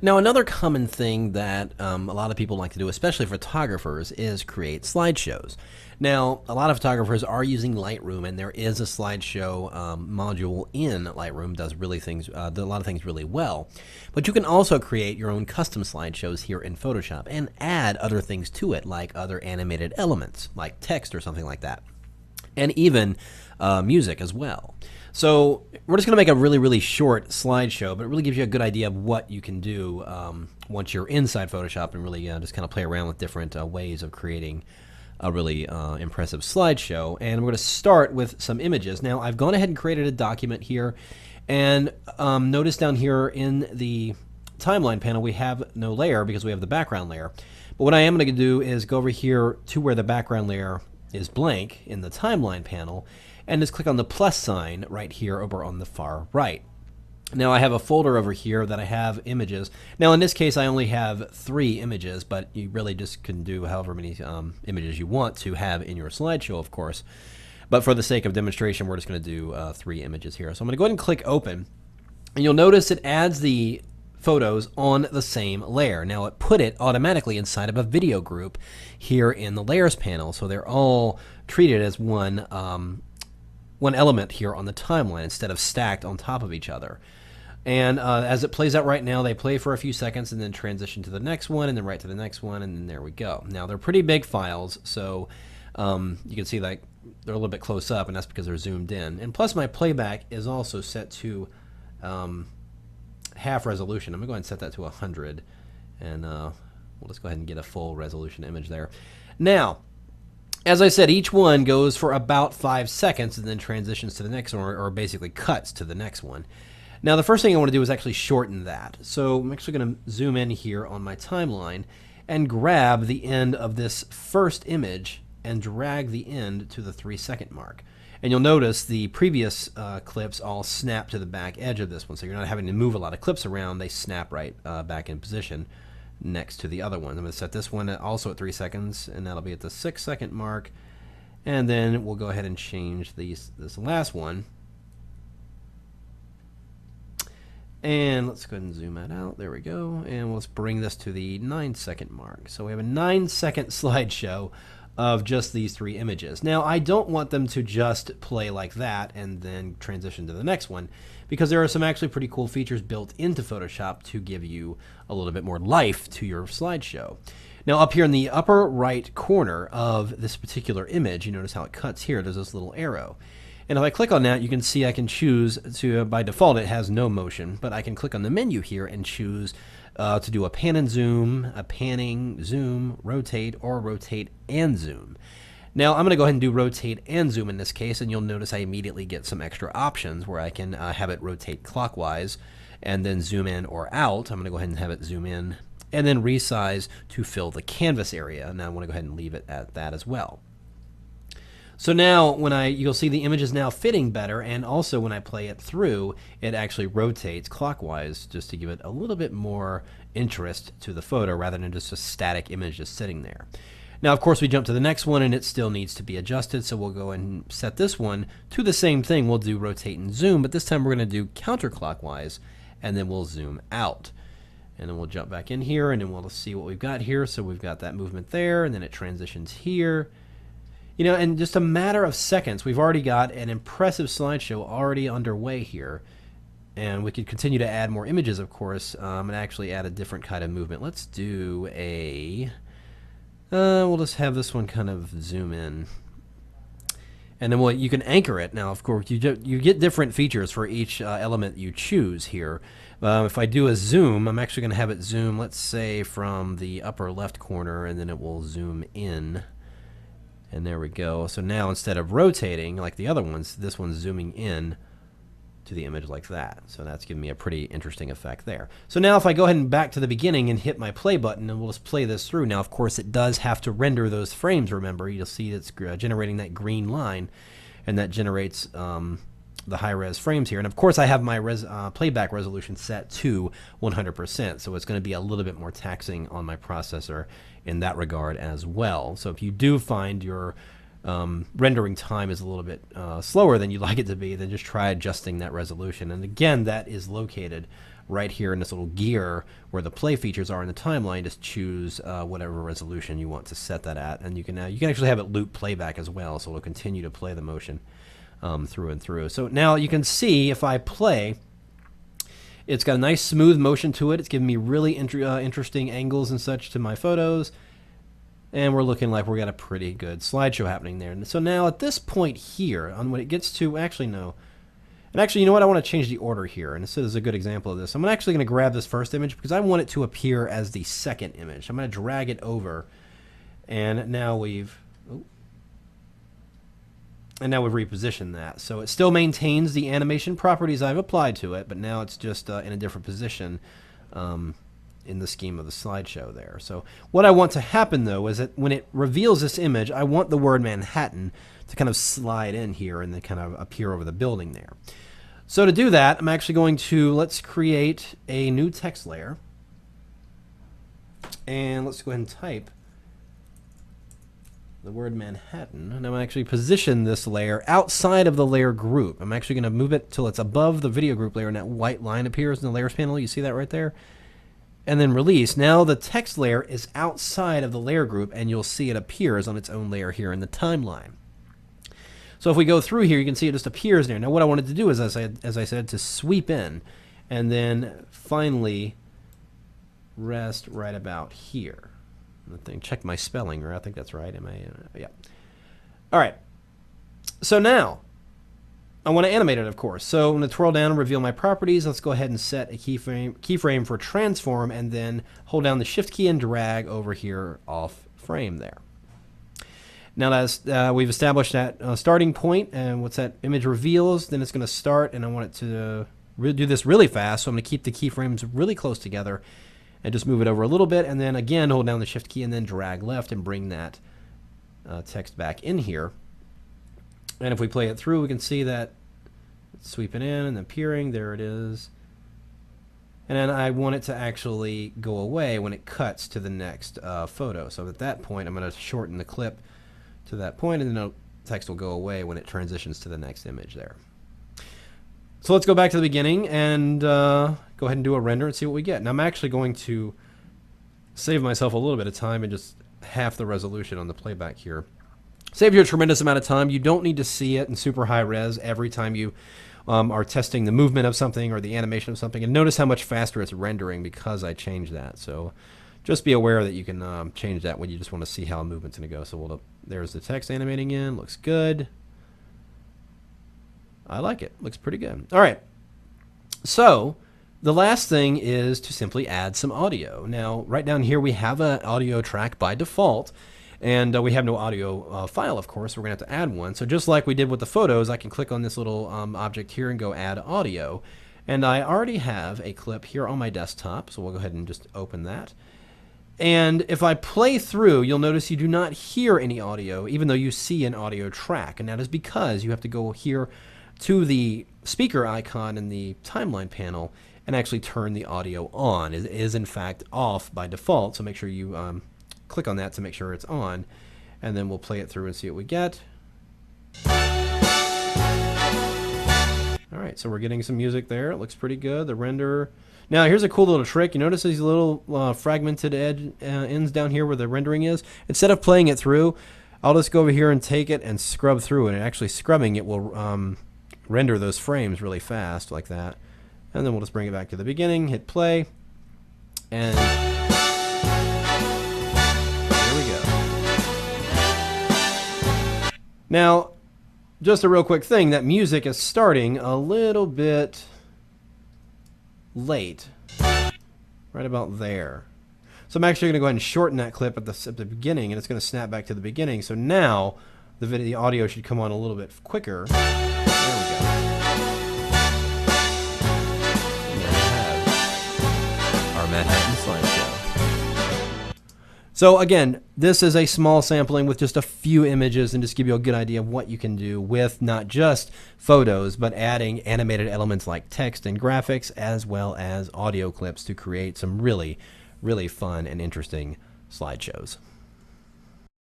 Now, another common thing that a lot of people like to do, especially photographers, is create slideshows. Now, a lot of photographers are using Lightroom, and there is a slideshow module in Lightroom does a lot of things really well. But you can also create your own custom slideshows here in Photoshop and add other things to it, like other animated elements, like text or something like that, and even music as well. So we're just going to make a really, really short slideshow, but it really gives you a good idea of what you can do once you're inside Photoshop and really just kind of play around with different ways of creating a really impressive slideshow. And we're going to start with some images. Now, I've gone ahead and created a document here, and notice down here in the timeline panel we have no layer because we have the background layer. But what I am going to do is go over here to where the background layer is blank in the timeline panel, and just click on the plus sign right here over on the far right. Now I have a folder over here that I have images. Now in this case I only have 3 images, but you really just can do however many images you want to have in your slideshow, of course. But for the sake of demonstration, we're just going to do 3 images here. So I'm going to go ahead and click open, and you'll notice it adds the photos on the same layer. Now it put it automatically inside of a video group here in the layers panel, so they're all treated as one element here on the timeline instead of stacked on top of each other. And as it plays out right now, they play for a few seconds and then transition to the next one and then right to the next one, and then there we go. Now they're pretty big files, so you can see like they're a little bit close up, and that's because they're zoomed in. And plus my playback is also set to half resolution. I'm going to go ahead and set that to 100, and we'll just go ahead and get a full resolution image there. Now, as I said, each one goes for about 5 seconds and then transitions to the next one, or basically cuts to the next one. Now, the first thing I want to do is actually shorten that. So I'm actually going to zoom in here on my timeline and grab the end of this first image and drag the end to the 3-second mark. And you'll notice the previous clips all snap to the back edge of this one, so you're not having to move a lot of clips around. They snap right back in position next to the other one. I'm going to set this one also at 3 seconds, and that'll be at the 6-second mark. And then we'll go ahead and change this last one. And let's go ahead and zoom that out. There we go. And let's bring this to the 9-second mark. So we have a 9-second slideshow of just these 3 images. Now, I don't want them to just play like that and then transition to the next one, because there are some actually pretty cool features built into Photoshop to give you a little bit more life to your slideshow. Now, up here in the upper right corner of this particular image, you notice how it cuts here. There's this little arrow. And if I click on that, you can see I can choose to, by default, it has no motion, but I can click on the menu here and choose to do a pan and zoom, a panning, zoom, rotate, or rotate and zoom. Now I'm going to go ahead and do rotate and zoom in this case, and you'll notice I immediately get some extra options where I can have it rotate clockwise and then zoom in or out. I'm going to go ahead and have it zoom in and then resize to fill the canvas area. And I want to go ahead and leave it at that as well. So now you'll see the image is now fitting better, and also when I play it through, it actually rotates clockwise just to give it a little bit more interest to the photo rather than just a static image just sitting there. Now, of course, we jump to the next one, and it still needs to be adjusted, so we'll go and set this one to the same thing. We'll do rotate and zoom, but this time we're going to do counterclockwise, and then we'll zoom out. And then we'll jump back in here, and then we'll see what we've got here. So we've got that movement there, and then it transitions here. You know, in just a matter of seconds, we've already got an impressive slideshow already underway here. And we could continue to add more images, of course, and actually add a different kind of movement. Let's do we'll just have this one kind of zoom in. And then you can anchor it. Now, of course, you get different features for each element you choose here. If I do a zoom, I'm actually going to have it zoom, let's say, from the upper left corner, and then it will zoom in. And there we go. So now instead of rotating like the other ones, this one's zooming in to the image like that. So that's giving me a pretty interesting effect there. So now if I go ahead and back to the beginning and hit my play button, and we'll just play this through. Now, of course, it does have to render those frames, remember. You'll see it's generating that green line, and that generates the high-res frames here. And of course, I have my playback resolution set to 100%, so it's going to be a little bit more taxing on my processor in that regard as well. So if you do find your rendering time is a little bit slower than you'd like it to be, then just try adjusting that resolution. And again, that is located right here in this little gear where the play features are in the timeline, just choose whatever resolution you want to set that at, and you can actually have it loop playback as well, so it'll continue to play the motion through and through. So now you can see if I play, it's got a nice smooth motion to it. It's giving me really interesting angles and such to my photos. And we're looking like we got a pretty good slideshow happening there. And so now at this point here, when it gets to, actually no. And actually, you know what? I want to change the order here. And this is a good example of this. I'm actually going to grab this first image because I want it to appear as the second image. I'm going to drag it over. And now we've repositioned that. So it still maintains the animation properties I've applied to it, but now it's just in a different position in the scheme of the slideshow there. So what I want to happen, though, is that when it reveals this image, I want the word Manhattan to kind of slide in here and then kind of appear over the building there. So to do that, I'm actually going to, let's create a new text layer. And let's go ahead and type the word Manhattan, and I'm actually position this layer outside of the layer group. I'm actually going to move it till it's above the video group layer, and that white line appears in the layers panel. You see that right there? And then release. Now the text layer is outside of the layer group, and you'll see it appears on its own layer here in the timeline. So if we go through here, you can see it just appears there. Now what I wanted to do is, as I said, to sweep in, and then finally rest right about here. Check my spelling, or I think that's right. Yeah. All right. So now I want to animate it, of course. So I'm going to twirl down and reveal my properties. Let's go ahead and set a keyframe for transform, and then hold down the shift key and drag over here off frame there. Now that we've established that starting point, and once that image reveals, then it's going to start, and I want it to do this really fast. So I'm going to keep the keyframes really close together and just move it over a little bit, and then again hold down the shift key and then drag left and bring that text back in here. And if we play it through, we can see that it's sweeping in and appearing. There it is. And then I want it to actually go away when it cuts to the next photo. So at that point, I'm going to shorten the clip to that point, and then the text will go away when it transitions to the next image there. So let's go back to the beginning and go ahead and do a render and see what we get. Now I'm actually going to save myself a little bit of time and just half the resolution on the playback here. Save you a tremendous amount of time. You don't need to see it in super high res every time you are testing the movement of something or the animation of something. And notice how much faster it's rendering because I changed that. So just be aware that you can change that when you just want to see how a movement's going to go. So there's the text animating in. Looks good. I like it. Looks pretty good. All right. So the last thing is to simply add some audio. Now, right down here, we have an audio track by default, and we have no audio file, of course. So we're going to have to add one. So just like we did with the photos, I can click on this little object here and go add audio. And I already have a clip here on my desktop, so we'll go ahead and just open that. And if I play through, you'll notice you do not hear any audio, even though you see an audio track. And that is because you have to go here to the speaker icon in the timeline panel and actually turn the audio on. It is in fact off by default, so make sure you click on that to make sure it's on, and then we'll play it through and see what we get. Alright, so we're getting some music there. It looks pretty good. The render. Now here's a cool little trick. You notice these little fragmented ends down here where the rendering is? Instead of playing it through, I'll just go over here and take it and scrub through it. And actually scrubbing it will render those frames really fast like that. And then we'll just bring it back to the beginning, hit play, and there we go. Now, just a real quick thing, that music is starting a little bit late, right about there. So I'm actually going to go ahead and shorten that clip at the beginning, and it's going to snap back to the beginning. So now the audio should come on a little bit quicker. There we go. Manhattan slideshow. So again, this is a small sampling with just a few images and just give you a good idea of what you can do with not just photos, but adding animated elements like text and graphics as well as audio clips to create some really, really fun and interesting slideshows.